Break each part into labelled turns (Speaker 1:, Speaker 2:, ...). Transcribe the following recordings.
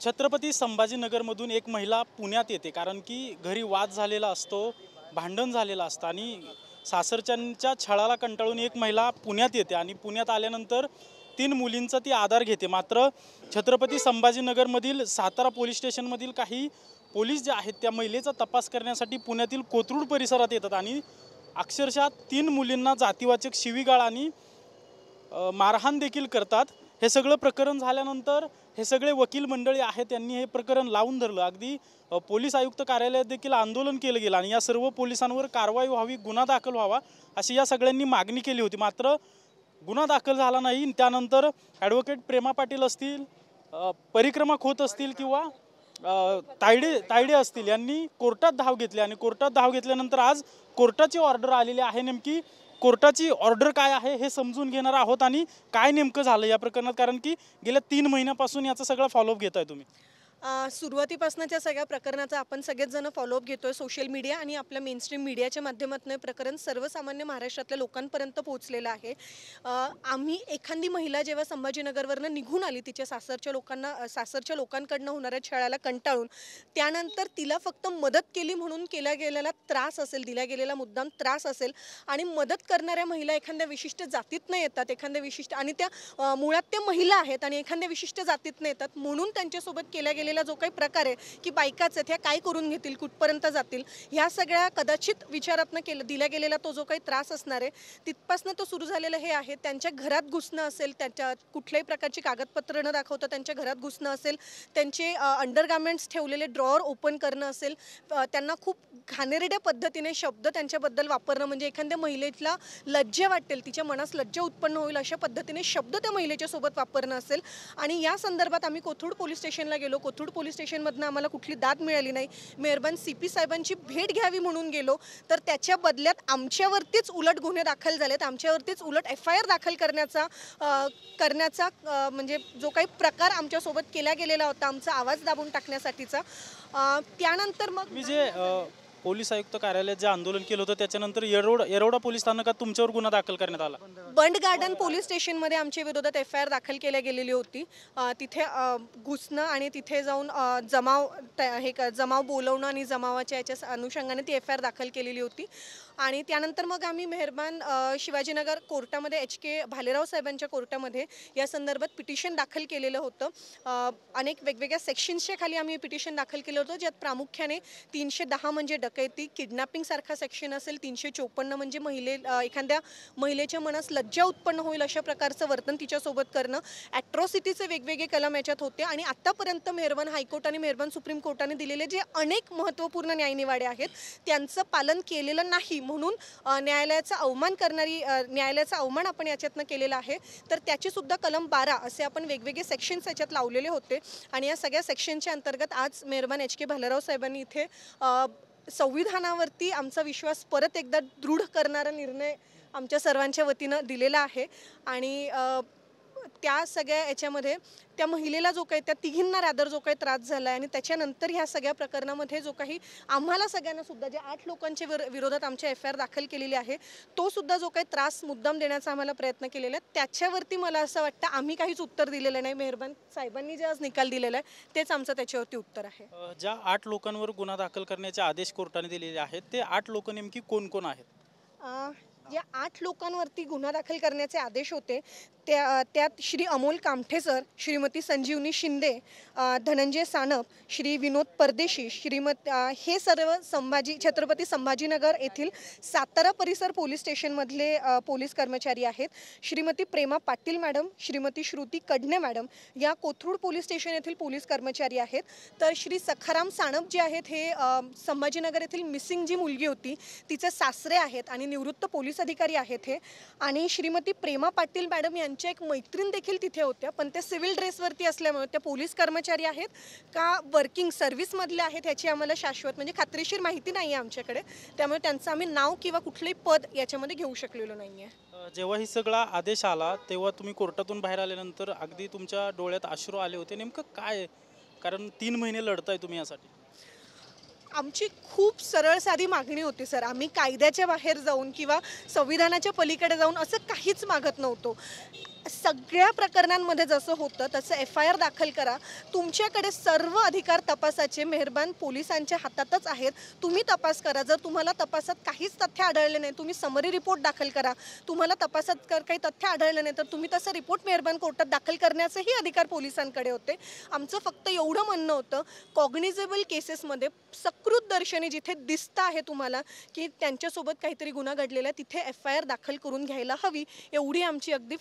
Speaker 1: छत्रपती संभाजीनगरमधून एक महिला पुण्यात येते, कारण की घरी वाद झालेला असतो, भांडण झालेलं असतं आणि सासरच्यांच्या छळाला कंटाळून एक महिला पुण्यात येते आणि पुण्यात आल्यानंतर 3 मुलींचा ती आधार घेते। मात्र छत्रपती संभाजीनगरमधील सातारा पोलीस स्टेशनमधील काही पोलीस जे आहेत त्या महिलेचा तपास करण्यासाठी पुण्यातील कोथरूड परिसरात येतात आणि अक्षरशः 3 मुलींना जातीवाचक शिवीगाळ आणि मारहाण देखील करतात। हे सगळं प्रकरण झाल्यानंतर हे सगळे वकील मंडळी आहेत त्यांनी हे प्रकरण लावून धरलं। अगदी पोलीस आयुक्त कार्यालयात देखील आंदोलन केलं गेलं आणि या सर्व पोलिसांवर कारवाई व्हावी, गुन्हा दाखल व्हावा अशी या सगळ्यांनी मागणी केली होती। मात्र गुन्हा दाखल झाला नाही। त्यानंतर ॲडव्होकेट प्रेमा पाटील असतील, परिक्रमा खोत असतील किंवा तायडे असतील यांनी कोर्टात धाव घेतली आणि कोर्टात धाव घेतल्यानंतर आज कोर्टाची ऑर्डर आलेली आहे। नेमकी कोर्टाची ऑर्डर काय आहे हे समजून घेणार आहोत आणि काय नेमकं झालं या प्रकरणात, कारण की गेल्या 3 महिन्यापासून याचा सगळा फॉलोअप घेताय तुम्ही।
Speaker 2: सुरुवातीपासूनच्या सगळ्या प्रकरणाचा आपण सगळेच जण फॉलोअप घेतोय सोशल मीडिया आणि आपल्या मेनस्ट्रीम मीडियाच्या माध्यमातून हे प्रकरण सर्वसामान्य महाराष्ट्रातल्या लोकांपर्यंत पोहोचलेलं आहे। आम्ही एखादी महिला जेव्हा संभाजीनगरवरनं निघून आली तिच्या सासरच्या लोकांकडनं होणाऱ्या छळाला कंटाळून, त्यानंतर तिला फक्त मदत केली म्हणून केला गेलेला त्रास असेल, दिला गेलेला मुद्दाम त्रास असेल आणि मदत करणाऱ्या महिला एखाद्या विशिष्ट जातीतनं येतात, एखाद्या विशिष्ट आणि त्या मुळात त्या महिला आहेत आणि एखाद्या विशिष्ट जातीतनं येतात म्हणून त्यांच्यासोबत केला गेलेला जो काही प्रकार आहे की बायकाच आहेत ह्या काय करून घेतील, कुठपर्यंत जातील, ह्या सगळ्या कदाचित विचारातनं दिला गेलेला तो जो काही त्रास असणार आहे तिथपासनं तो सुरू झालेलं हे आहे। त्यांच्या घरात घुसणं असेल, त्यांच्या कुठल्याही प्रकारची कागदपत्र न दाखवता त्यांच्या घरात घुसणं असेल, त्यांचे अंडरगार्मेंट्स ठेवलेले ड्रॉवर ओपन करणं असेल, त्यांना खूप घाणेरड्या पद्धतीने शब्द त्यांच्याबद्दल वापरणं, म्हणजे एखाद्या महिलेला लज्जा वाटेल, तिच्या मनास लज्जा उत्पन्न होईल अशा पद्धतीने शब्द त्या महिलेच्या सोबत वापरणं असेल। आणि या संदर्भात आम्ही कोथरूड पोलीस स्टेशनला गेलो। कोथरूड पोलीस स्टेशनमधनं आम्हाला कुठली दाद मिळाली नाही। मेहरबान CP साहेबांची भेट घ्यावी म्हणून गेलो तर त्याच्या बदल्यात आमच्यावरतीच उलट गुन्हे दाखल झालेत, आमच्यावरतीच उलट FIR दाखल करण्याचा म्हणजे जो काही प्रकार आमच्यासोबत केला गेलेला होता, आमचा आवाज दाबून टाकण्यासाठीचा। त्यानंतर मग
Speaker 1: मी जे पोलीस आयुक्त कार्यालयात जे आंदोलन केलं होतं त्याच्यानंतर येरवडा पोलीस स्थानकात तुमच्यावर गुन्हा दाखल करण्यात आला।
Speaker 2: बंड गार्डन पोलीस स्टेशनमध्ये आमच्या विरोधात FIR दाखल केल्या गेलेली होती। तिथे घुसणं आणि तिथे जाऊन जमाव बोलवणं आणि जमावाच्या याच्या अनुषंगाने ती FIR दाखल केलेली होती। आणि त्यानंतर मग आम्ही मेहरबान शिवाजीनगर कोर्टामध्ये HK भालेराव साहेबांच्या कोर्टामध्ये या संदर्भात पिटिशन दाखल केलेलं होतं। अनेक वेगवेगळ्या सेक्शन्सच्या खाली आम्ही पिटिशन दाखल केलं होतं, ज्यात प्रामुख्याने 310 म्हणजे डकैती, किडनॅपिंग सारखा सेक्शन असेल, 354 म्हणजे एखाद्या महिलेच्या मनास लज्जा उत्पन्न होईल अशा प्रकारचं वर्तन तिच्यासोबत करणं, ॲट्रॉसिटीचे वेगवेगळे कलम याच्यात होते। आणि आत्तापर्यंत मेहरबान हायकोर्ट आणि मेहरबान सुप्रीम कोर्टाने दिलेले जे अनेक महत्त्वपूर्ण न्यायनिवाडे आहेत त्यांचं पालन केलेलं नाही म्हणून न्यायालयाचा अवमान आपण याच्यातनं केलेला आहे। तर त्याची सुद्धा कलम 12 असे आपण वेगवेगळे सेक्शन्स याच्यात लावलेले होते आणि या सगळ्या सेक्शनच्या अंतर्गत आज मेहरबान HK भालेराव साहेबांनी इथे संविधानावरती आमचा विश्वास परत एकदा दृढ करणारा निर्णय आमच्या सर्वांच्या वतीनं दिलेला आहे। आणि त्या सगळ्या याच्यामध्ये त्या महिलेला जो काही, त्या तिघींना रादर जो काही त्रास झाला आहे आणि त्याच्यानंतर ह्या सगळ्या प्रकरणामध्ये जो काही आम्हाला सगळ्यांना सुद्धा जे 8 लोकांच्या विरोधात आमच्या FIR दाखल केलेली आहे तो सुद्धा जो काही त्रास मुद्दाम देण्याचा आम्हाला प्रयत्न केलेला आहे त्याच्यावरती मला असं वाटतं आम्ही काहीच उत्तर दिलेलं नाही। मेहरबान साहेबांनी जे आज निकाल दिलेला आहे तेच आमचं त्याच्यावरती उत्तर आहे।
Speaker 1: ज्या 8 लोकांवर गुन्हा दाखल करण्याचे आदेश कोर्टाने दिलेले आहेत ते 8 लोक नेमकी कोण कोण आहेत?
Speaker 2: या 8 लोकांवरती गुन्हा दाखल करण्याचे आदेश होते त्यात श्री अमोल कामठे सर, श्रीमती संजीवनी शिंदे, धनंजय सानप, श्री विनोद परदेशी, हे सर्व छत्रपती संभाजीनगर येथील सातारा परिसर पोलीस स्टेशनमधले पोलीस कर्मचारी आहेत। श्रीमती प्रेमा पाटील मॅडम, श्रीमती श्रुती कडणे मॅडम या कोथरूड पोलीस स्टेशन येथील पोलीस कर्मचारी आहेत। तर श्री सखाराम सानप जे आहेत हे संभाजीनगर येथील मिसिंग जी मुलगी होती तिचे सासरे आहेत आणि निवृत्त पोलीस अधिकारी आहेत हे। आणि श्रीमती प्रेमा पाटील मॅडम यांच्या एक मैत्रीण देखील तिथे होत्या, पण ते सिव्हिल ड्रेसवरती असल्यामुळे त्या पोलीस कर्मचारी आहेत का वर्किंग सर्व्हिसमधले आहेत याची आम्हाला शाश्वत म्हणजे खात्रीशीर माहिती नाही आहे आमच्याकडे, त्यामुळे त्यांचं आम्ही नाव किंवा कुठलंही पद याच्यामध्ये घेऊ शकलेलो नाही आहे।
Speaker 1: जेव्हा ही सगळा आदेश आला तेव्हा तुम्ही कोर्टातून बाहेर आल्यानंतर अगदी तुमच्या डोळ्यात अश्रू आले होते, नेमकं काय? कारण 3 महिने लढताय तुम्ही यासाठी।
Speaker 2: आमची खूप सरळ साधी मागणी होती सर, आम्ही कायद्याच्या बाहेर जाऊन किंवा संविधानाच्या पलीकडे जाऊन असं काहीच मागत नव्हतो। सगळ्या प्रकरणांमध्ये जसं होतं तसं FIR दाखल करा. तुमच्याकडे सर्व अधिकार तपासाचे मेहरबान पोलिसांच्या हातातच आहेत. तुम्ही तपास करा. जर तुम्हाला तपासात काहीच तथ्य आढळले नाही, तुम्ही समरी रिपोर्ट दाखल करा. तुम्हाला तपासात काही तथ्य आढळलं नाही तर तुम्ही तसं रिपोर्ट मेहरबान कोर्टात दाखल करण्याचेही अधिकार पोलिसांकडे होते. आमचं फक्त एवढं म्हणणं होतं, कॉग्निझेबल केसेसमध्ये सकृत दर्शनी जिथे दिसतं आहे तुम्हाला की त्यांच्यासोबत काहीतरी गुन्हा घडलेला आहे, तिथे FIR दाखल करून घ्यायला हवी. एवढी आमची अगदी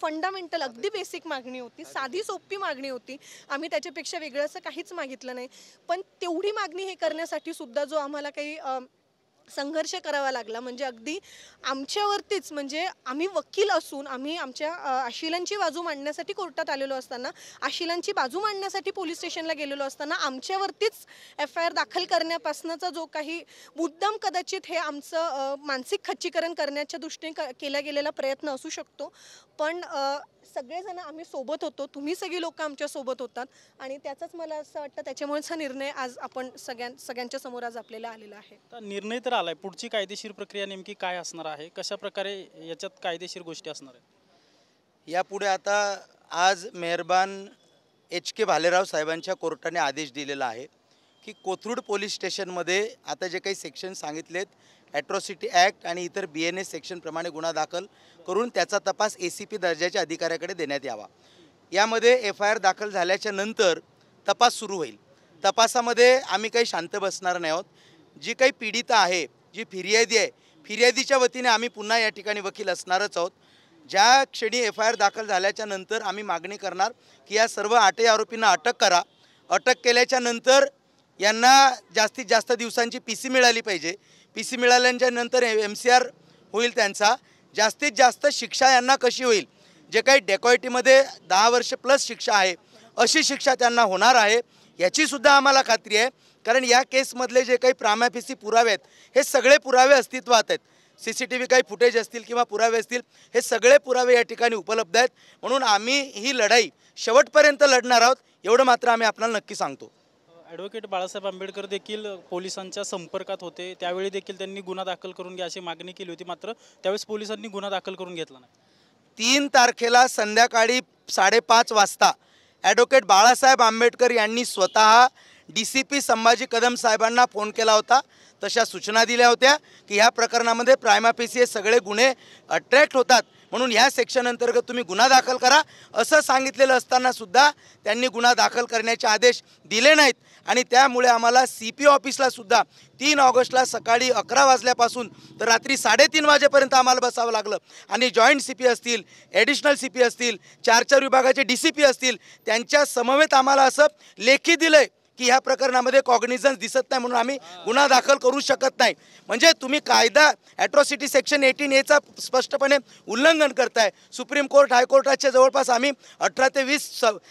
Speaker 2: फंडामेंटल अगदी बेसिक मागणी होती, साधी सोपी मागणी होती. आम्ही त्याच्यापेक्षा वेगळं असं काहीच मागितलं नाही. पण तेवढी मागणी हे करण्यासाठी सुद्धा जो आम्हाला काही संघर्ष करावा लागला, म्हणजे अगदी आमच्यावरतीच, म्हणजे आम्ही वकील असून आम्ही आमच्या आशिलांची बाजू मांडण्यासाठी कोर्टात आलेलो असताना, आशिलांची बाजू मांडण्यासाठी पोलीस स्टेशनला गेलेलो असताना आमच्यावरतीच FIR दाखल करण्यापासूनचा जो काही मुद्दाम कदाचित हे आमचं मानसिक खच्चीकरण करण्याच्या दृष्टीने केला गेलेला प्रयत्न असू शकतो. पण सगळेजण आम्ही सोबत होतो, तुम्ही सगळी लोक आमच्या सोबत होतात आणि त्याचाच मला असं वाटतं त्याच्यामुळेच हा निर्णय आज आपण सगळ्यांच्या समोर आज आपल्याला आलेला आहे.
Speaker 1: निर्णय तर आलाय, पुढची कायदेशीर प्रक्रिया नेमकी काय असणार आहे, कशा प्रकारे याच्यात कायदेशीर गोष्टी असणार आहेत?
Speaker 3: यापुढे आता आज मेहरबान HK भालेराव साहेबांच्या कोर्टाने आदेश दिलेला आहे की कोथरूड पोलीस स्टेशनमध्ये आता जे काही सेक्शन सांगितलेत, ॲट्रॉसिटी ॲक्ट आणि इतर BNS सेक्शनप्रमाणे गुन्हा दाखल करून त्याचा तपास ACP दर्जाच्या अधिकाऱ्याकडे देण्यात यावा. यामध्ये FIR दाखल झाल्याच्या नंतर तपास सुरू होईल. तपासामध्ये आम्ही काही शांत बसणार नाही आहोत. जी काही पीडिता आहे, जी फिर्यादी आहे, फिर्यादीच्या वतीने आम्ही पुन्हा या ठिकाणी वकील असणारच आहोत. ज्या क्षणी FIR दाखल झाल्याच्या नंतर आम्ही मागणी करणार की या सर्व 8 आरोपींना अटक करा. अटक केल्याच्या नंतर यांना जास्तीत जास्त दिवसांची PC मिळाली पाहिजे. PC मिळाल्याच्या नंतर MCR होईल त्यांचा. जास्तीत जास्त शिक्षा यांना कशी होईल, जे काही डेकॉयटीमध्ये 10 वर्ष प्लस शिक्षा आहे अशी शिक्षा त्यांना होणार आहे याचीसुद्धा आम्हाला खात्री आहे. कारण या केसमधले जे काही प्रामाफिसी पुरावे आहेत, हे सगळे पुरावे अस्तित्वात आहेत. CCTV काही फुटेज असतील किंवा पुरावे असतील, हे सगळे पुरावे या ठिकाणी उपलब्ध आहेत. म्हणून आम्ही ही लढाई शेवटपर्यंत लढणार आहोत, एवढं मात्र आम्ही आपल्याला नक्की सांगतो.
Speaker 1: ॲडव्होकेट बाळासाहेब आंबेडकर देखील पोलिसांच्या संपर्कात होते, त्यावेळी देखील त्यांनी गुन्हा दाखल करून घ्या अशी मागणी केली होती, मात्र त्यावेळेस पोलिसांनी गुन्हा दाखल करून घेतला नाही.
Speaker 3: 3 तारखेला संध्याकाळी 5:30 वाजता ॲडव्होकेट बाळासाहेब आंबेडकर यांनी स्वतः DCP संभाजी कदम साहेबांना फोन केला होता. तशा सूचना दिल्या होत्या की ह्या प्रकरणामध्ये प्रायमाफेसी हे सगळे गुन्हे अट्रॅक्ट होतात, म्हणून ह्या सेक्शन अंतर्गत तुम्ही गुन्हा दाखल करा असं सांगितलेलं असताना सुद्धा त्यांनी गुन्हा दाखल करण्याचे आदेश दिले नाहीत. आणि त्यामुळे आम्हाला CP ऑफिसला सुद्धा 3 ऑगस्टला सकाळी 11 वाजल्यापासून तर रात्री 3:30 वाजेपर्यंत आम्हाला बसावं लागलं. आणि जॉईंट CP असतील, ॲडिशनल CP असतील, 4 विभागाचे DCP असतील, त्यांच्या समवेत आम्हाला असं लेखी दिलं आहे की ह्या प्रकरणामध्ये कॉग्निझन्स दिसत नाही म्हणून आम्ही गुन्हा दाखल करू शकत नाही. म्हणजे तुम्ही कायदा ॲट्रॉसिटी सेक्शन 18A स्पष्टपणे उल्लंघन करताय. सुप्रीम कोर्ट, हायकोर्टाच्या जवळपास आम्ही 18 ते 20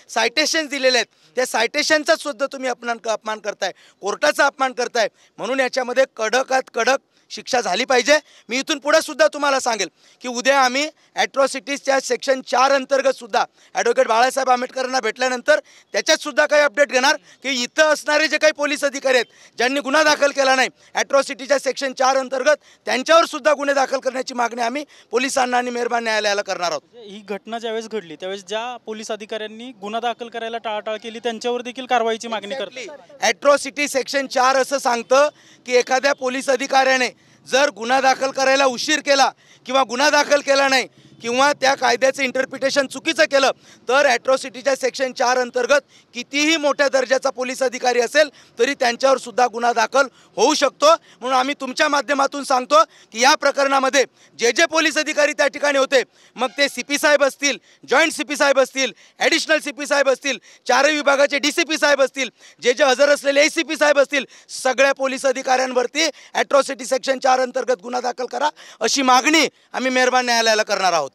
Speaker 3: सायटेशन्स दिलेले आहेत. त्या सायटेशनचा सुद्धा तुम्ही अपमान करताय, कोर्टाचा अपमान करताय. म्हणून याच्यामध्ये कडकात कडक शिक्षा झाली पाहिजे. मी इथून पुढे सुद्धा तुम्हाला सांगेल की उद्या आम्ही ॲट्रॉसिटीजच्या सेक्शन 4 अंतर्गत सुद्धा ॲडव्होकेट बाळासाहेब आंबेडकरांना भेटल्यानंतर त्याच्यात सुद्धा काही अपडेट घेणार की इथं असणारे जे काही पोलीस अधिकारी आहेत ज्यांनी गुन्हा दाखल केला नाही ॲट्रॉसिटीच्या सेक्शन 4 अंतर्गत, त्यांच्यावर सुद्धा गुन्हे दाखल करण्याची मागणी आम्ही पोलिसांना आणि मेहरबान न्यायालयाला करणार आहोत.
Speaker 1: ही घटना ज्यावेळेस घडली त्यावेळेस ज्या पोलीस अधिकाऱ्यांनी गुन्हा दाखल करायला टाळाटाळ केली त्यांच्यावर देखील कारवाईची मागणी करतात.
Speaker 3: ॲट्रॉसिटी सेक्शन 4 असं सांगतं की एखाद्या पोलीस अधिकाऱ्याने जर गुन्हा दाखल करायला उशीर केला किंवा गुन्हा दाखल केला नाही किंवा त्या कायद्याचं इंटरप्रिटेशन चुकीचं केलं तर ॲट्रॉसिटीच्या सेक्शन 4 अंतर्गत कितीही मोठ्या दर्जाचा पोलीस अधिकारी असेल तरी त्यांच्यावर सुद्धा गुन्हा दाखल होऊ शकतो. म्हणून आम्ही तुमच्या माध्यमातून सांगतो की या प्रकरणामध्ये जे पोलीस अधिकारी त्या ठिकाणी होते, मग ते CP साहेब असतील, जॉईंट CP साहेब असतील, ॲडिशनल CP साहेब असतील, 4 विभागाचे DCP साहेब असतील, जे हजर असलेले ACP साहेब असतील, सगळ्या पोलीस अधिकाऱ्यांवरती ॲट्रॉसिटी सेक्शन 4 अंतर्गत गुन्हा दाखल करा अशी मागणी आम्ही मेहरबान न्यायालयाला करणार आहोत.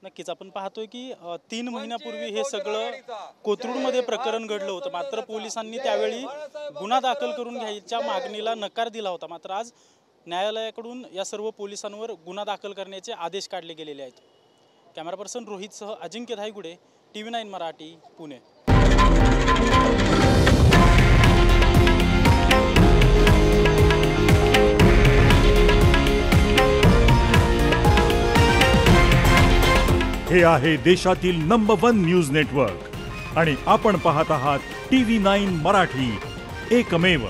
Speaker 1: नक्कीच आपण पाहतोय की 3 महिन्यापूर्वी हे सगळं कोथरूडमध्ये प्रकरण घडलं होतं, मात्र पोलिसांनी त्यावेळी गुन्हा दाखल करून घ्यायच्या मागणीला नकार दिला होता. मात्र आज न्यायालयाकडून या सर्व पोलिसांवर गुन्हा दाखल करण्याचे आदेश काढले गेलेले आहेत. कॅमेरा पर्सन रोहितसह अजिंक्य धायगुडे, TV9 मराठी, पुणे.
Speaker 4: हे आहे देशातील नंबर 1 न्यूज नेटवर्क आणि आपण पाहत आहात TV9 मराठी, एकमेव.